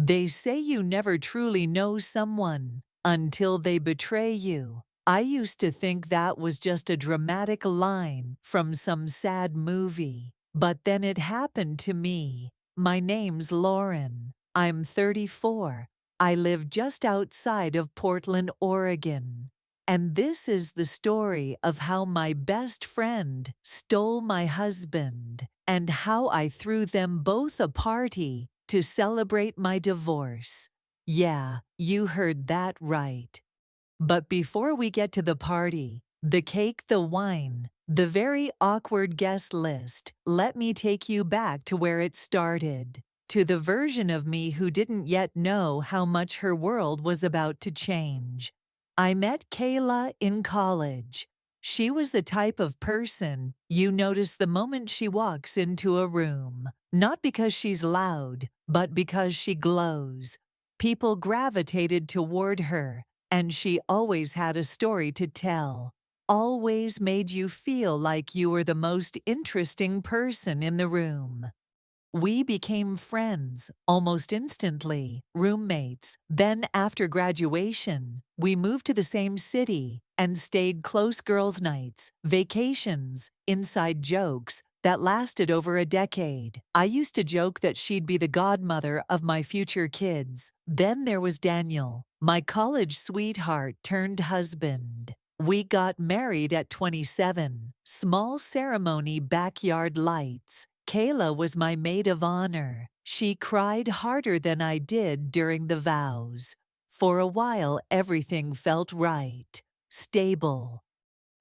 They say you never truly know someone until they betray you. I used to think that was just a dramatic line from some sad movie, but then it happened to me. My name's Lauren. I'm 34. I live just outside of Portland, Oregon. And this is the story of how my best friend stole my husband and how I threw them both a party to celebrate my divorce. Yeah, you heard that right. But before we get to the party, the cake, the wine, the very awkward guest list, let me take you back to where it started, to the version of me who didn't yet know how much her world was about to change. I met Kayla in college. She was the type of person you notice the moment she walks into a room, not because she's loud, but because she glows. People gravitated toward her, and she always had a story to tell. Always made you feel like you were the most interesting person in the room. We became friends almost instantly, roommates. Then, after graduation, we moved to the same city and stayed close girls' nights, vacations, inside jokes that lasted over a decade. I used to joke that she'd be the godmother of my future kids. Then there was Daniel, my college sweetheart turned husband. We got married at 27. Small ceremony, backyard lights. Kayla was my maid of honor. She cried harder than I did during the vows. For a while, everything felt right. Stable.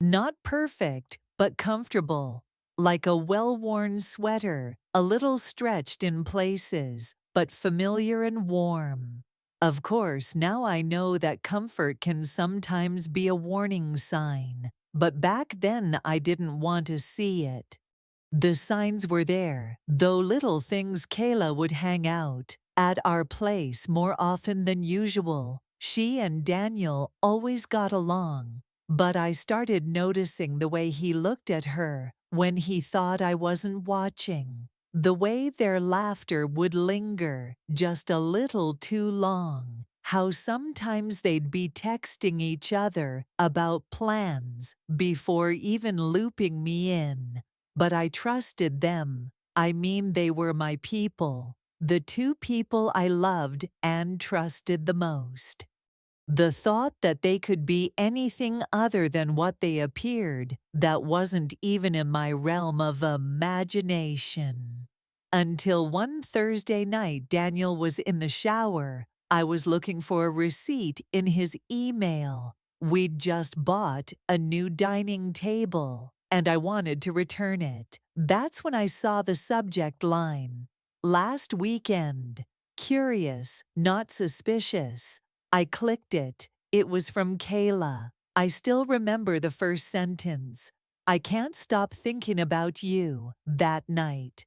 Not perfect, but comfortable. Like a well-worn sweater, a little stretched in places, but familiar and warm. Of course, now I know that comfort can sometimes be a warning sign, but back then I didn't want to see it. The signs were there, though little things. Kayla would hang out at our place more often than usual. She and Daniel always got along, but I started noticing the way he looked at her when he thought I wasn't watching. The way their laughter would linger just a little too long. How sometimes they'd be texting each other about plans before even looping me in. But I trusted them. I mean, they were my people, the two people I loved and trusted the most. The thought that they could be anything other than what they appeared, that wasn't even in my realm of imagination. Until one Thursday night, Daniel was in the shower. I was looking for a receipt in his email. We'd just bought a new dining table, and I wanted to return it. That's when I saw the subject line. Last weekend. Curious, not suspicious. I clicked it. It was from Kayla. I still remember the first sentence. I can't stop thinking about you. That night.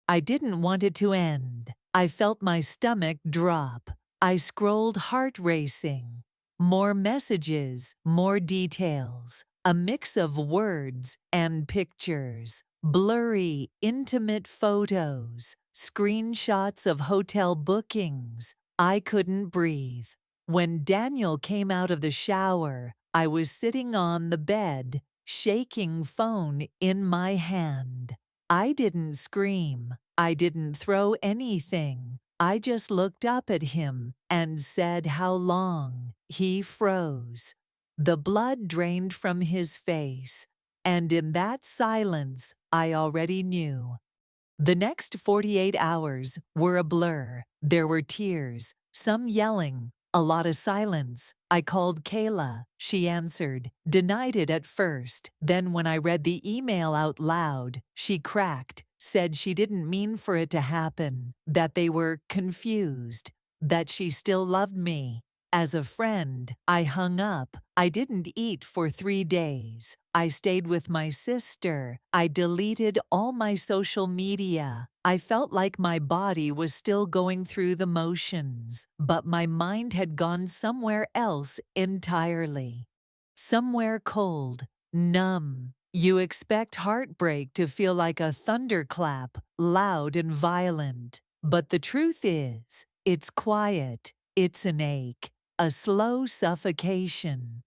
I didn't want it to end. I felt my stomach drop. I scrolled, heart racing. More messages, more details. A mix of words and pictures. Blurry, intimate photos. Screenshots of hotel bookings. I couldn't breathe. When Daniel came out of the shower, I was sitting on the bed, shaking, phone in my hand. I didn't scream. I didn't throw anything. I just looked up at him and said, "How long?" He froze. The blood drained from his face, and in that silence, I already knew. The next 48 hours were a blur. There were tears, some yelling, a lot of silence. I called Kayla. She answered, denied it at first. Then when I read the email out loud, she cracked, said she didn't mean for it to happen, that they were confused, that she still loved me. As a friend, I hung up. I didn't eat for 3 days. I stayed with my sister. I deleted all my social media. I felt like my body was still going through the motions, but my mind had gone somewhere else entirely. Somewhere cold, numb. You expect heartbreak to feel like a thunderclap, loud and violent. But the truth is, It's quiet, it's an ache, a slow suffocation.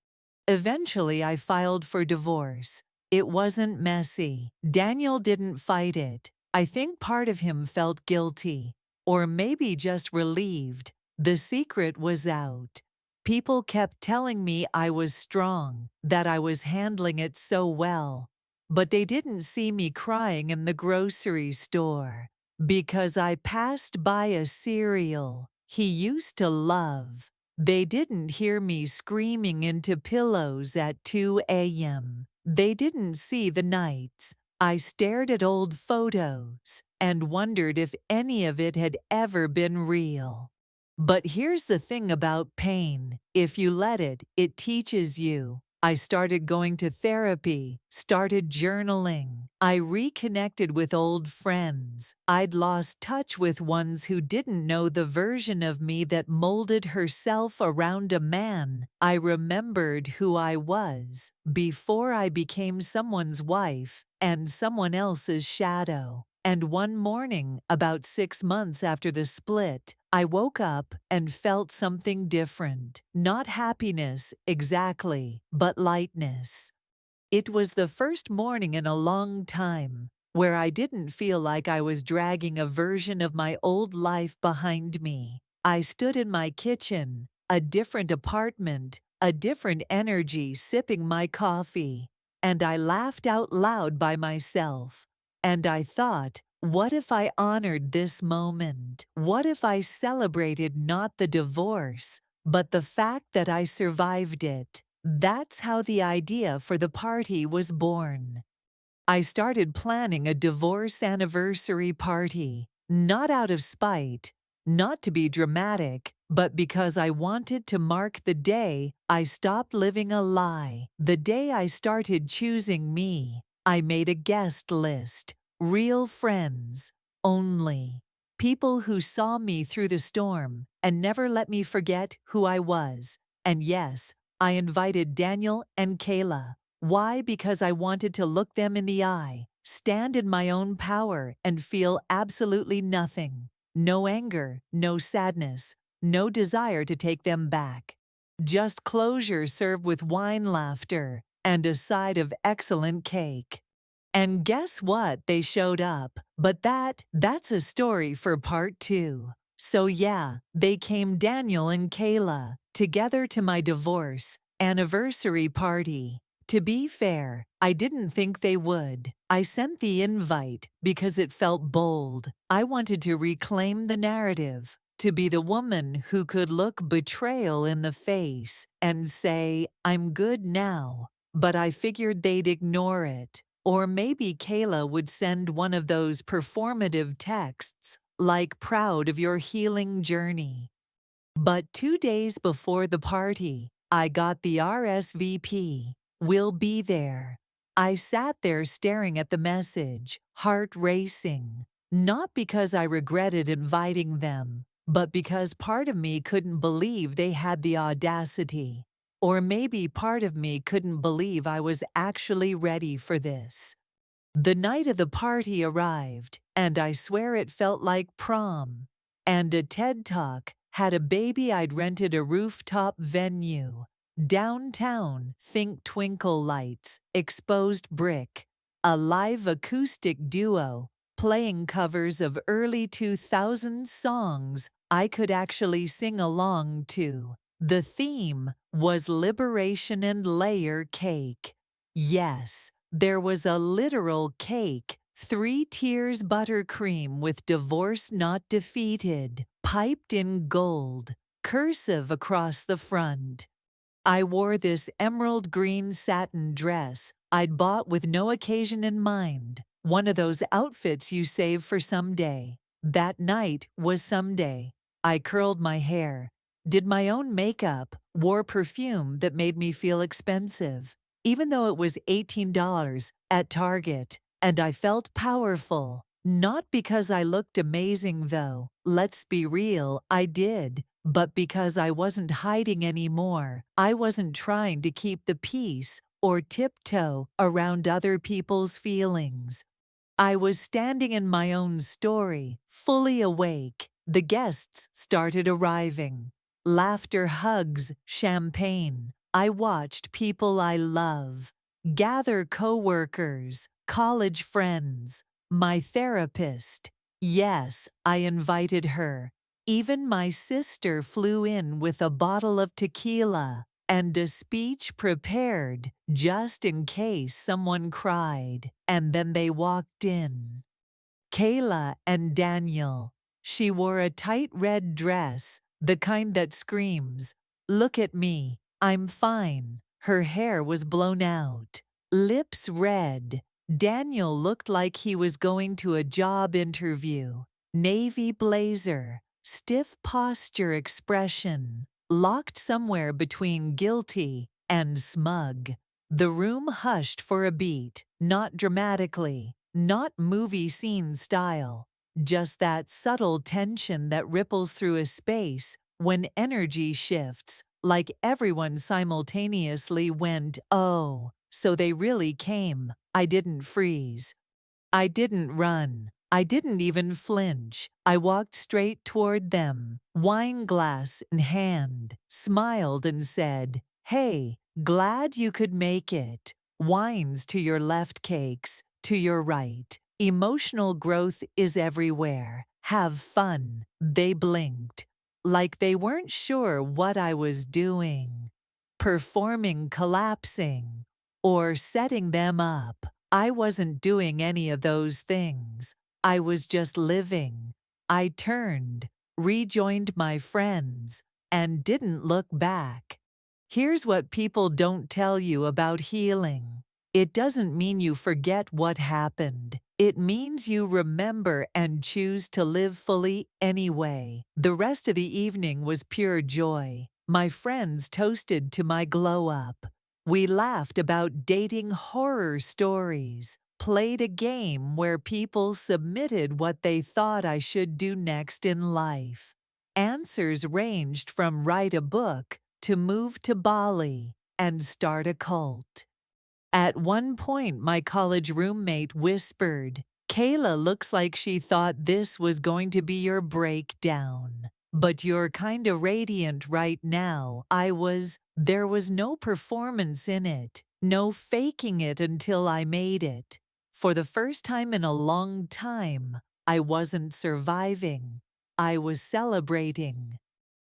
Eventually, I filed for divorce. It wasn't messy. Daniel didn't fight it. I think part of him felt guilty, or maybe just relieved. The secret was out. People kept telling me I was strong, that I was handling it so well. But they didn't see me crying in the grocery store because I passed by a cereal he used to love. They didn't hear me screaming into pillows at 2 a.m. They didn't see the nights I stared at old photos and wondered if any of it had ever been real. But here's the thing about pain. If you let it, it teaches you. I started going to therapy, started journaling. I reconnected with old friends. I'd lost touch with ones who didn't know the version of me that molded herself around a man. I remembered who I was before I became someone's wife and someone else's shadow. And one morning, about 6 months after the split, I woke up and felt something different. Not happiness, exactly, but lightness. It was the first morning in a long time where I didn't feel like I was dragging a version of my old life behind me. I stood in my kitchen, a different apartment, a different energy, sipping my coffee, and I laughed out loud by myself. And I thought, what if I honored this moment? What if I celebrated not the divorce, but the fact that I survived it? That's how the idea for the party was born. I started planning a divorce anniversary party, not out of spite, not to be dramatic, but because I wanted to mark the day I stopped living a lie, the day I started choosing me. I made a guest list, real friends only, people who saw me through the storm and never let me forget who I was. And yes, I invited Daniel and Kayla. Why? Because I wanted to look them in the eye, stand in my own power, and feel absolutely nothing. No anger, no sadness, no desire to take them back. Just closure served with wine, laughter, and a side of excellent cake. And guess what? They showed up. But that's a story for part 2. So yeah, they came, Daniel and Kayla, together to my divorce anniversary party. To be fair, I didn't think they would. I sent the invite because it felt bold. I wanted to reclaim the narrative, to be the woman who could look betrayal in the face and say, I'm good now. But I figured they'd ignore it. Or maybe Kayla would send one of those performative texts, like proud of your healing journey. But 2 days before the party, I got the RSVP. We'll be there. I sat there staring at the message, heart racing. Not because I regretted inviting them, but because part of me couldn't believe they had the audacity. Or maybe part of me couldn't believe I was actually ready for this. The night of the party arrived, and I swear it felt like prom. And a TED Talk had a baby. I'd rented a rooftop venue. Downtown, think twinkle lights, exposed brick. A live acoustic duo, playing covers of early 2000s songs I could actually sing along to. The theme was liberation and layer cake. Yes, there was a literal cake, 3 tiers buttercream with divorce not defeated, piped in gold, cursive across the front. I wore this emerald green satin dress I'd bought with no occasion in mind, one of those outfits you save for someday. That night was someday. I curled my hair, did my own makeup, wore perfume that made me feel expensive, even though it was $18 at Target, and I felt powerful. Not because I looked amazing though, let's be real, I did, but because I wasn't hiding anymore. I wasn't trying to keep the peace or tiptoe around other people's feelings. I was standing in my own story, fully awake, The guests started arriving. Laughter, hugs, champagne. I watched people I love gather, coworkers, college friends, my therapist. Yes, I invited her. Even my sister flew in with a bottle of tequila and a speech prepared just in case someone cried. And then they walked in. Kayla and Daniel. She wore a tight red dress, the kind that screams, "Look at me, I'm fine." Her hair was blown out, lips red. Daniel looked like he was going to a job interview. Navy blazer, stiff posture, expression, locked somewhere between guilty and smug. The room hushed for a beat, not dramatically, not movie scene style, just that subtle tension that ripples through a space when energy shifts, like everyone simultaneously went, "Oh, so they really came." I didn't freeze. I didn't run. I didn't even flinch. I walked straight toward them, wine glass in hand, smiled and said, "Hey, glad you could make it. Wines to your left, cakes to your right. Emotional growth is everywhere. Have fun." They blinked, like they weren't sure what I was doing. Performing, collapsing, or setting them up. I wasn't doing any of those things. I was just living. I turned, rejoined my friends, and didn't look back. Here's what people don't tell you about healing. It doesn't mean you forget what happened. It means you remember and choose to live fully anyway. The rest of the evening was pure joy. My friends toasted to my glow up. We laughed about dating horror stories, played a game where people submitted what they thought I should do next in life. Answers ranged from write a book to move to Bali and start a cult. At one point, my college roommate whispered, "Kayla looks like she thought this was going to be your breakdown. But you're kinda radiant right now." There was no performance in it, no faking it until I made it. For the first time in a long time, I wasn't surviving. I was celebrating.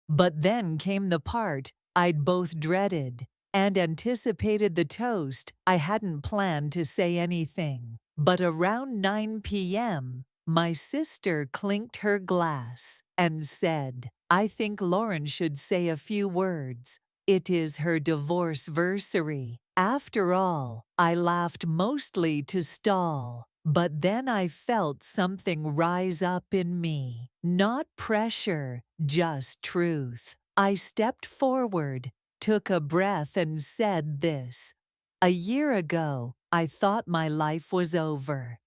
But then came the part I'd both dreaded and anticipated, the toast. I hadn't planned to say anything, but around 9 p.m., my sister clinked her glass and said, "I think Lauren should say a few words. It is her divorce-versary." After all, I laughed mostly to stall. But then I felt something rise up in me. Not pressure, just truth. I stepped forward, took a breath and said this. "A year ago, I thought my life was over.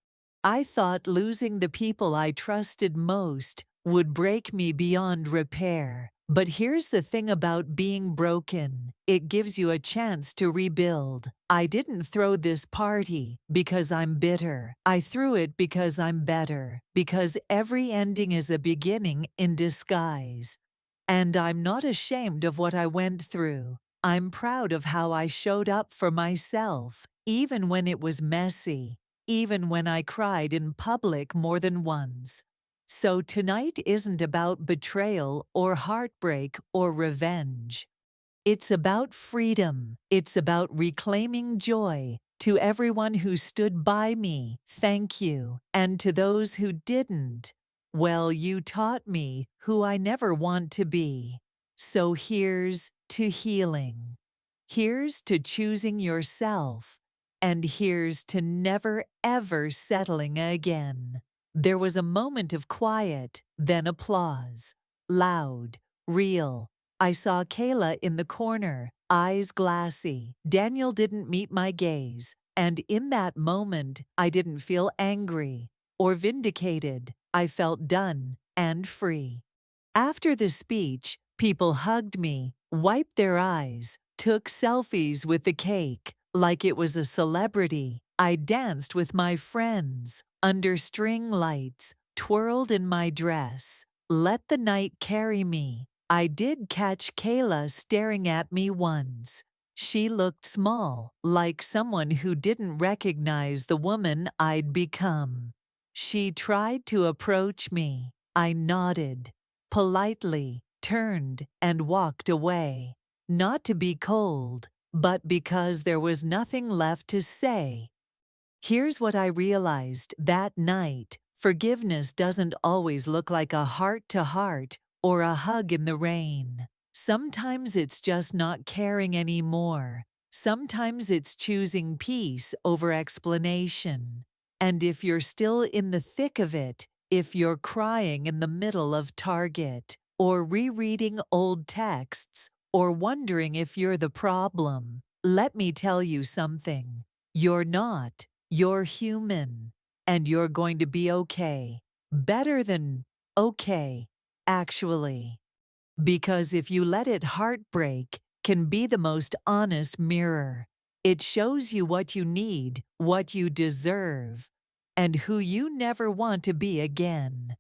I thought losing the people I trusted most would break me beyond repair. But here's the thing about being broken. It gives you a chance to rebuild. I didn't throw this party because I'm bitter. I threw it because I'm better. Because every ending is a beginning in disguise. And I'm not ashamed of what I went through. I'm proud of how I showed up for myself, even when it was messy, even when I cried in public more than once." So tonight isn't about betrayal or heartbreak or revenge. It's about freedom. It's about reclaiming joy. To everyone who stood by me, thank you. And to those who didn't, well, you taught me who I never want to be. So here's to healing. Here's to choosing yourself. And here's to never ever settling again. There was a moment of quiet, then applause. Loud, real. I saw Kayla in the corner, eyes glassy. Daniel didn't meet my gaze, and in that moment, I didn't feel angry or vindicated. I felt done and free. After the speech, people hugged me, wiped their eyes, took selfies with the cake like it was a celebrity. I danced with my friends under string lights, twirled in my dress, Let the night carry me. I did catch Kayla staring at me once. She looked small, like someone who didn't recognize the woman I'd become. She tried to approach me. I nodded, politely, turned, and walked away. Not to be cold, but because there was nothing left to say. Here's what I realized that night: forgiveness doesn't always look like a heart-to-heart or a hug in the rain. Sometimes it's just not caring anymore. Sometimes it's choosing peace over explanation. And if you're still in the thick of it, if you're crying in the middle of Target, or rereading old texts, or wondering if you're the problem, let me tell you something. You're not. You're human, and you're going to be okay. Better than okay, actually. Because if you let it, heartbreak can be the most honest mirror. It shows you what you need, what you deserve, and who you never want to be again.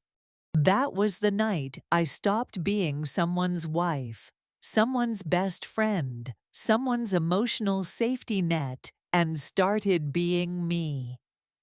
That was the night I stopped being someone's wife, someone's best friend, someone's emotional safety net, and started being me.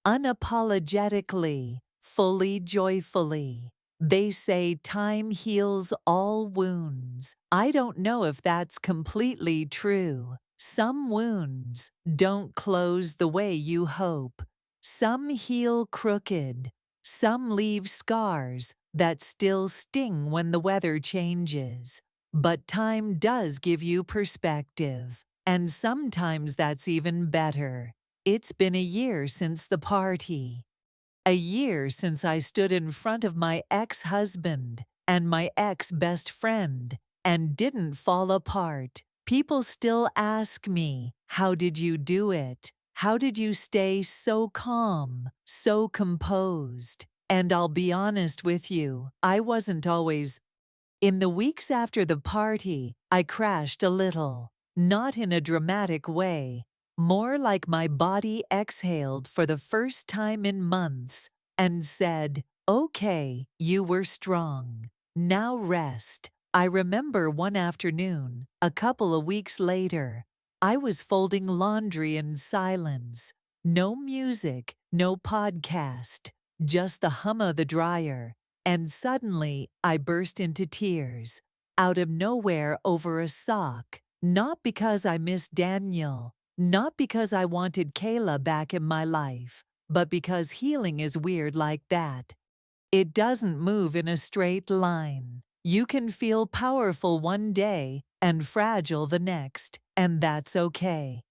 Unapologetically, fully, joyfully. They say time heals all wounds. I don't know if that's completely true. Some wounds don't close the way you hope. Some heal crooked. Some leave scars that still sting when the weather changes. But time does give you perspective, and sometimes that's even better. It's been a year since the party. A year since I stood in front of my ex-husband and my ex-best friend and didn't fall apart. People still ask me, how did you do it? How did you stay so calm, so composed? And I'll be honest with you, I wasn't always. In the weeks after the party, I crashed a little, not in a dramatic way, more like my body exhaled for the first time in months and said, "Okay, you were strong. Now rest." I remember one afternoon, a couple of weeks later, I was folding laundry in silence. No music, no podcast, just the hum of the dryer. And suddenly, I burst into tears, out of nowhere over a sock. Not because I missed Daniel, not because I wanted Kayla back in my life, but because healing is weird like that. It doesn't move in a straight line. You can feel powerful one day and fragile the next, and that's okay.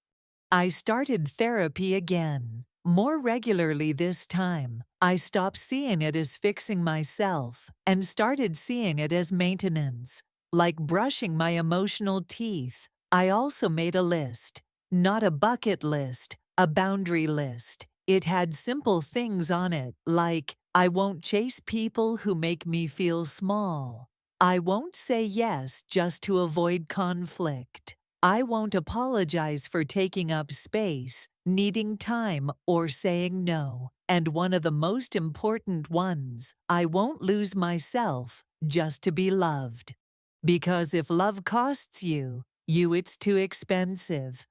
I started therapy again, more regularly this time. I stopped seeing it as fixing myself and started seeing it as maintenance, like brushing my emotional teeth. I also made a list, not a bucket list, a boundary list. It had simple things on it, like, I won't chase people who make me feel small. I won't say yes just to avoid conflict. I won't apologize for taking up space, needing time, or saying no. And one of the most important ones, I won't lose myself just to be loved. Because if love costs you, it's too expensive.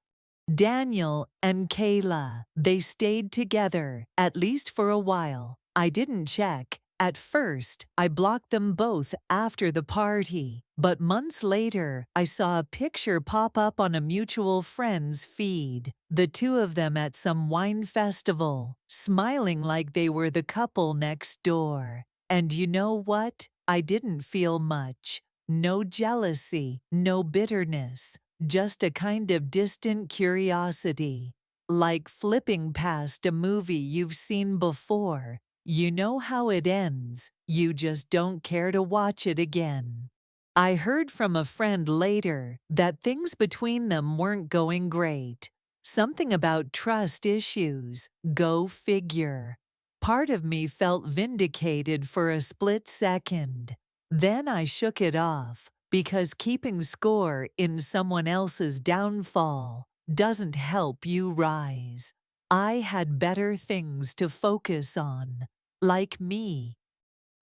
Daniel and Kayla, they stayed together, at least for a while. I didn't check. At first, I blocked them both after the party, but months later, I saw a picture pop up on a mutual friend's feed. The two of them at some wine festival, smiling like they were the couple next door. And you know what? I didn't feel much. No jealousy, no bitterness. Just a kind of distant curiosity, like flipping past a movie you've seen before. You know how it ends, you just don't care to watch it again. I heard from a friend later that things between them weren't going great. Something about trust issues, go figure. Part of me felt vindicated for a split second. Then I shook it off. Because keeping score in someone else's downfall doesn't help you rise. I had better things to focus on, like me.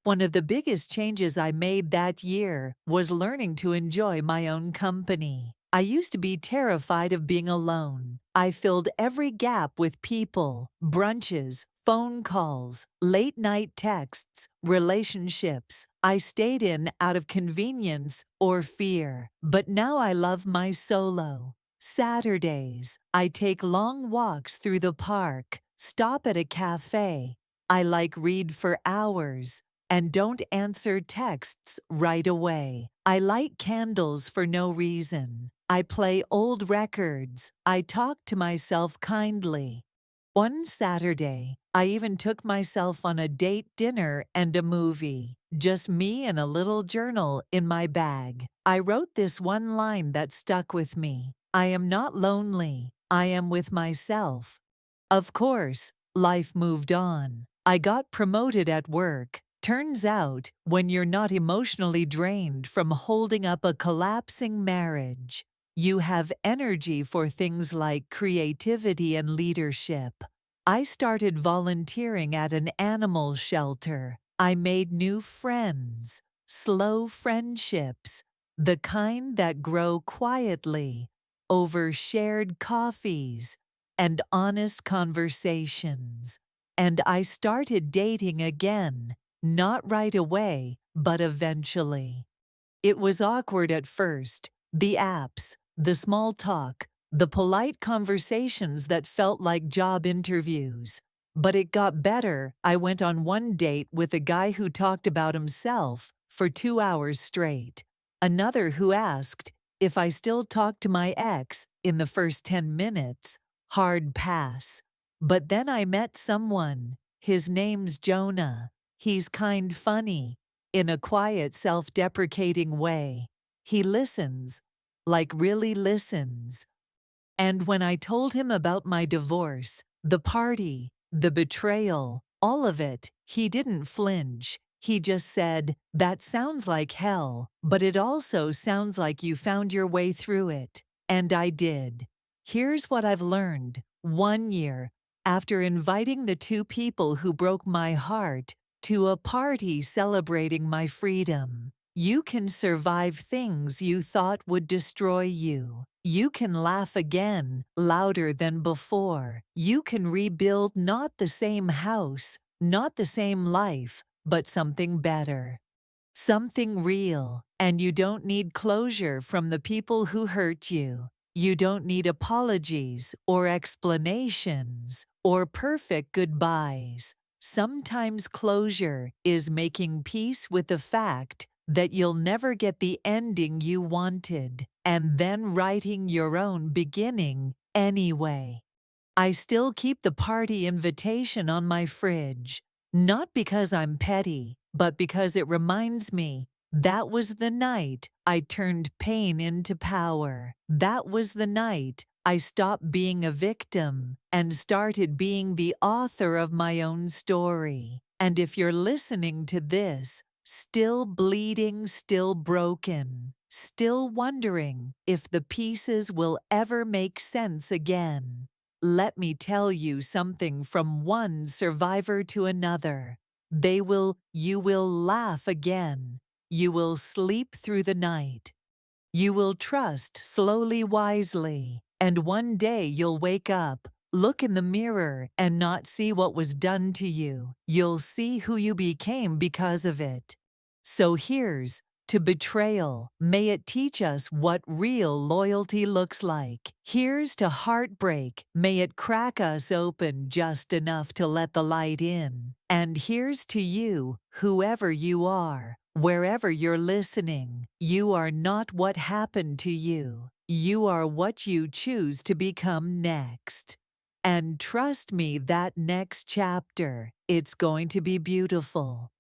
One of the biggest changes I made that year was learning to enjoy my own company. I used to be terrified of being alone. I filled every gap with people, brunches, phone calls, late night texts, relationships I stayed in out of convenience or fear. But now I love my solo. Saturdays, I take long walks through the park, stop at a cafe. I read for hours and don't answer texts right away. I light candles for no reason. I play old records. I talk to myself kindly. One Saturday, I even took myself on a date dinner and a movie. Just me and a little journal in my bag. I wrote this one line that stuck with me. I am not lonely. I am with myself. Of course, life moved on. I got promoted at work. Turns out, when you're not emotionally drained from holding up a collapsing marriage, you have energy for things like creativity and leadership. I started volunteering at an animal shelter. I made new friends, slow friendships, the kind that grow quietly, over shared coffees and honest conversations. And I started dating again. Not right away, but eventually. It was awkward at first. The apps, the small talk, the polite conversations that felt like job interviews. But it got better. I went on one date with a guy who talked about himself for 2 hours straight. Another who asked if I still talked to my ex in the first 10 minutes. Hard pass. But then I met someone. His name's Jonah. He's kind funny, in a quiet, self-deprecating way. He listens, really listens. And when I told him about my divorce, the party, the betrayal, all of it, he didn't flinch. He just said, "That sounds like hell, but it also sounds like you found your way through it." And I did. Here's what I've learned. 1 year after inviting the two people who broke my heart to a party celebrating my freedom, you can survive things you thought would destroy you. You can laugh again, louder than before. You can rebuild not the same house, not the same life, but something better. Something real. And you don't need closure from the people who hurt you. You don't need apologies or explanations or perfect goodbyes. Sometimes closure is making peace with the fact that you'll never get the ending you wanted, and then writing your own beginning anyway. I still keep the party invitation on my fridge, not because I'm petty, but because it reminds me that was the night I turned pain into power. That was the night I stopped being a victim and started being the author of my own story. And if you're listening to this, still bleeding, still broken, still wondering if the pieces will ever make sense again, let me tell you something from one survivor to another. You will laugh again. You will sleep through the night. You will trust slowly, wisely. And one day you'll wake up, look in the mirror, and not see what was done to you. You'll see who you became because of it. So here's to betrayal. May it teach us what real loyalty looks like. Here's to heartbreak. May it crack us open just enough to let the light in. And here's to you, whoever you are, wherever you're listening. You are not what happened to you. You are what you choose to become next. And trust me, that next chapter, it's going to be beautiful.